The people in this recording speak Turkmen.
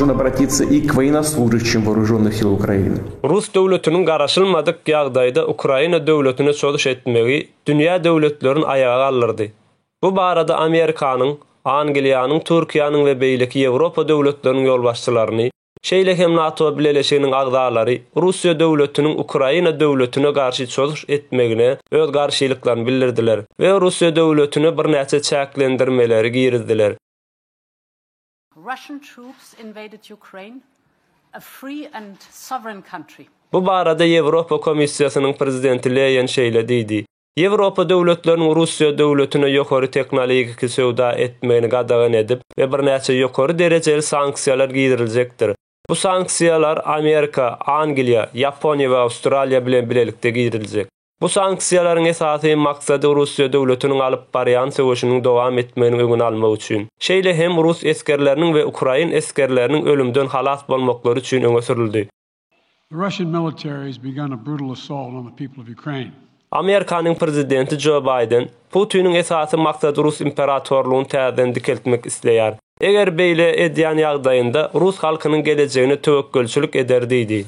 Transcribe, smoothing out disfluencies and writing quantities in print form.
должен обратиться и к военнослужащим вооруженных сил Украины. Rus döwletiniň garaşylmadyk ýagdaýda Ukraina döwletine çödüş etmegi dünýä döwletlerini ayağa kaldyrdy. Bu barada Amerikanyň, Angliýanyň, Türkiýanyň we beýleki Ýewropa döwletleriniň ýolbaşçylaryny, şeýle hem NATO bileşiginiň agdalary Russiýa döwletiniň Ukraina döwletine garşy çödüş etmegine öz garşylyklaryny bildirdiler we Russiýa döwletine bir näçe çäklendirmeleri girizdiler. Russian troops invaded Ukraine, a free and sovereign country. Bu barada Ýewropa Komissiýasynyň prezidenti Leyen şeýle diýdi. Ýewropa döwletleriniň Russiýa döwletine ýokary teknologik söwda etmegini gadagan edip we bir näçe ýokary derejeli sanksiýalar giýdiriljekdir. Bu sanksiýalar Amerika, Angliýa, Ýaponiýa we Awstraliýa bilen bilelikde giýdiriljek. Bu sanksiýalaryň esasy maksady Russiýa döwletiniň alyp barýan söwüşiniň dowam etmegini öňüne almak üçin. Şeýle hem Rus eskerleriniň we Ukraina eskerleriniň ölümden halas bolmaklary üçin öňe sürildi. The Russian military has begun a brutal assault on the people of Ukraine. Amerikanyň prezidenti Joe Biden Putiniň esasy maksady Rus imperatorlugyny täzeden dikeltmek isleýär. Eger beýle edýän ýagdaýynda Rus halkynyň gelejegine töwekkülçilik eder diýdi.